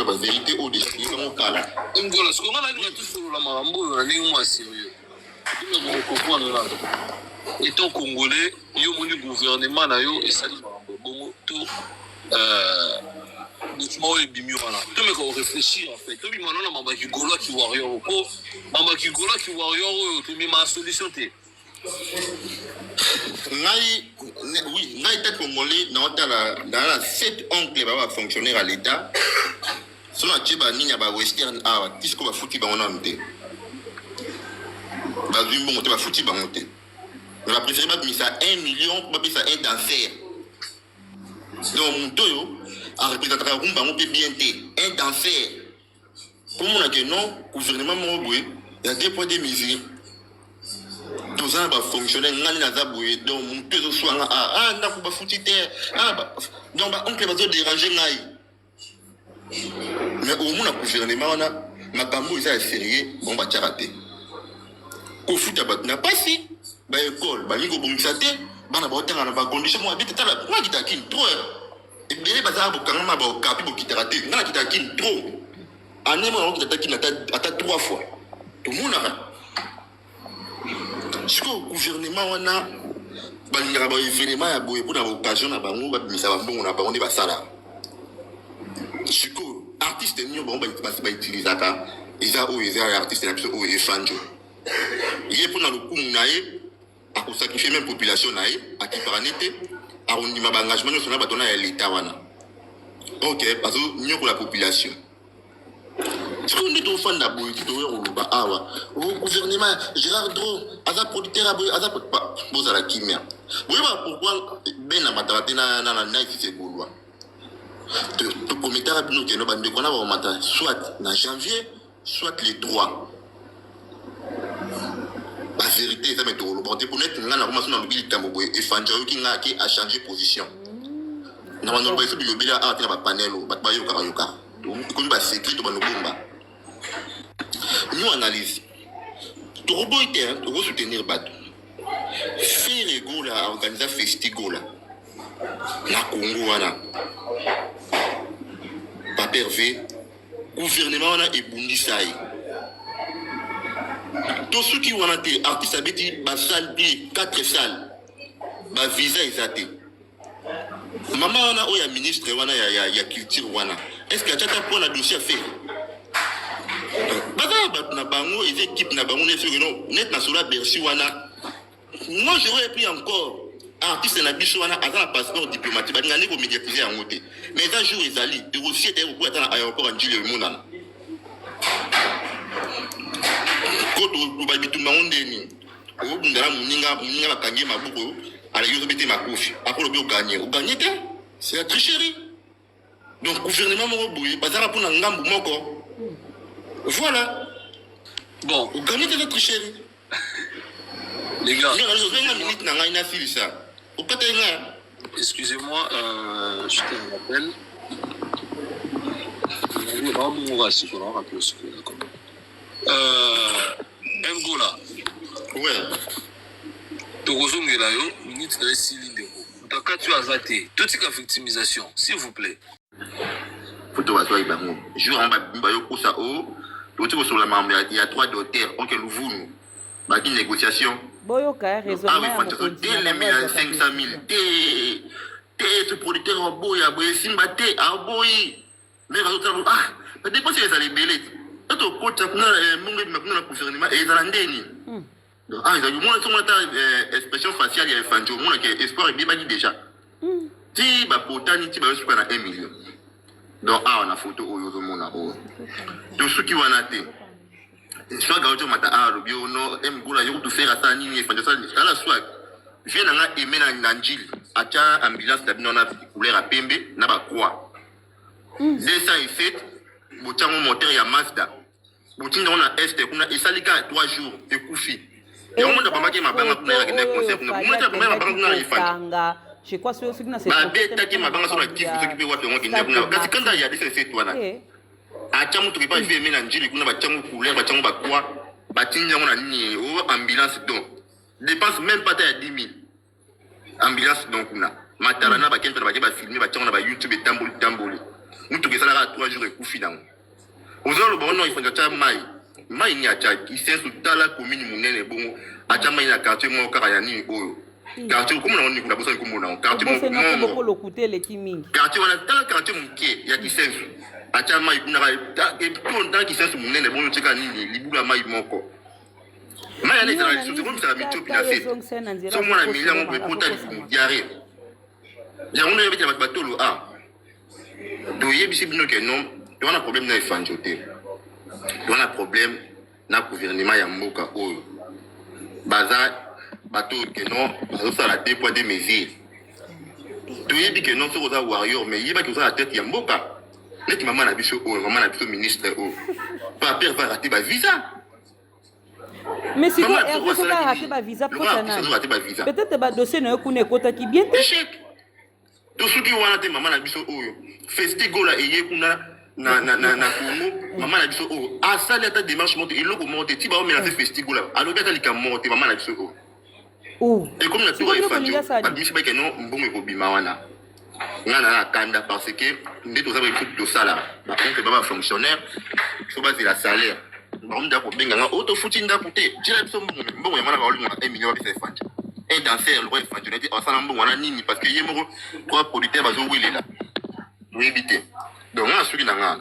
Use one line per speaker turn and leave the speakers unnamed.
la vérité au dessus on parle
ngola ce qu'on a dit tout sur la marambo ni moi sérieux on comprend là étant congolais yo moni gouvernement na yo et ça dit marambo bon tout document et bimi wana to me ko réfléchir en fait to bi manona mamba ki gola ki warrior ko mamba ki gola ki warrior to mi ma solution te
oui ngai tête congolais dans la 7 oncles va fonctionner à l'état son atiba ninya ba western awa puisque ba futi ba ona mté ba zumbo te ba futi ba monté on va préférer ba misa 1 million ba pesa un danseur donc montoyo a représenter rumba on peut bien té un danseur pour mon que non gouvernement mo boy il y a deux points de mesure tous ça va fonctionner ngani na zaboué donc montoyo soit na ko ba futi té donc ba oncle va se déranger ngai. Mais au moins, le gouvernement, on a ma bambou, ça est sérieux, on va rater. Au foot, n'a pas si. Bah, école, bah, Nigo Boumsate, bah, n'a pas autant, on a pas condition, moi, habite, moi, qui t'aquine trop. Et bien, bah, ça, quand même, bah, capi, qui t'a raté, n'a qui t'aquine trop. En aimant, on t'aquine à ta 3 fois. Tout le monde a. Ce qu'au gouvernement, on a, bah, il y a un événement, il y a une occasion, mais ça va bon, on a pas, on est pas ça là. Ce que artiste ni bon ba utiliser ça ils a artiste na biso o efanjo il pour na lokumu nae a ko sacrifier même population nae a ki paranete a on ma engagement no sona batona ya l'état wana OK parce que ni ko la population ce qu'on dit au fond da boy to yo ba awa au gouvernement Gérard Dro aza producteur aboy aza pas boza la kimia oui ba pourquoi ben na matarate na ici c'est gaulois de commettre à nous que nous bandons qu'on a matin soit en janvier soit les droits la vérité ça met au bon pour net on a commencé dans le bilan tambo et fanjao qui a changé position na on va essayer de bien à la panel ba yoka donc comme ba sécurité ba bomba nous analyse to robot était to soutenir bateau faire ego la organiser festival là na Congo wana pas pervé gouvernement on a ebundisai tous ceux qui ont été artistes abeti ba salle bi 4 salles ba visa ezate maman on a oya ministre wana ya culture wana est-ce que tu as pour la dossier à faire baza na bango les équipes na bango ne fait non net na sola Bercy wana moi j'aurais pris encore artiste na biso wana azana passeport diplomatique ba ngani ko médiatiser en côté mais un jour ezali de aussi était pour attendre aéroport en Jules Munana ko to ba bitu maondeni o bundara muninga bakangi mabuko ala yozo bete makofi akolo bi o gagner te c'est la tricherie donc gouvernement mo boui bazara pour na ngambu moko voilà
bon
o gagner te la tricherie
les gars excusez-moi je te rappelle Ngola
ouais
tokozongela yo minute na esili ndeko taka tu azate totika victimisation s'il vous plaît
photo wazo ibango jour en bas yo kosa o totiko sur la membre il y a 3 d'auteurs onkel Luvunu ba di négociation
boyoka raisonnement
ya 500 000 ce producteur en boya boy simba te a boy mais va dépenser les alibélés to kota kuna mungu na gouvernement et zalandeni donc ils ont moins son expression faciale ya fanjo mona que espoir bien bani déjà ti ba potani ti ba yo na 1 million donc on a photo oyo mona o to ceux qui wana te soit gaucho mata rubio no Ngola yo to faire ça nini fanjo ça la soit vient na emena na njili acha ambulance tabino na couleur à pembe na ba croix 207 bochango moteur ya Mazda botinga on a est kuna esalika 3 jours ekufi et on a pas ma banga kuna ya concert kuna on a pas ma banga kuna ifanga
je crois que c'est na c'est
ba beta ki ma banga sur la kifu qui peut wapi on kinde kuna kasi kanda ya 17 wana acha mutu ki pas vie mena njili kuna bachango couleur bachango ba croix batinga on a nini o ambulance donc dépense même pas à 10 000 ambulance donc kuna matarana ba kenta ba filmer bachango na ba YouTube tamboli mutu kesalaka 3 jours ekufi nango ozalo bongo il faut atia mai ni atia kisensu tala commune munene bongo atia mai na quartier moko kaka ya nini oyo quartier komona ngo nikuna bosa komona ngo quartier
moko lokuté le kimingi
quartier wana tala quartier muke ya kisensu atia mai kuna ka et tout dans kisensu munene bongo tika nini libula mai moko mai ana ezala sote comme ça mitio pinase so mwana milia mo pe pota diarrhée yango na yebita batolo doyebisi bino ke non on a problème na efanjo te on a problème na gouvernement ya mboka oyo baza bato ke non bazosala 2 poids 2 mesures toyebi ke non soko za warrior mais yeba ke oza la tête ya mboka neti mama na biso oyo mama na biso ministre oyo pa père va rater ba visa
mais si quoi est ce va rater ba visa peut-être ba dossier na kuna ekota ki bien
échec to soki wana te mama na biso oyo festigola eye kuna na Congo mama na biso oyo asali ata démarche monte eloko monte ti ba omelancer festigola alobi ata likambo te mama na biso oyo et comme la tour est fatiguée badimisi bayeke non mbongo ekobima wana nga na kanda parce que nde tozaba efutu tosala baonke baba fonctionnaire so bazela salaire bango ndako benga nga oyo tofuti ndako te tila biso mbongo ya mwana baolinga na 1 million babisa efanti un danser le roi efanti neti asala mbongo wana nini parce que ye moko 3 producteurs bazowelela toyebi te donc nga soki na nga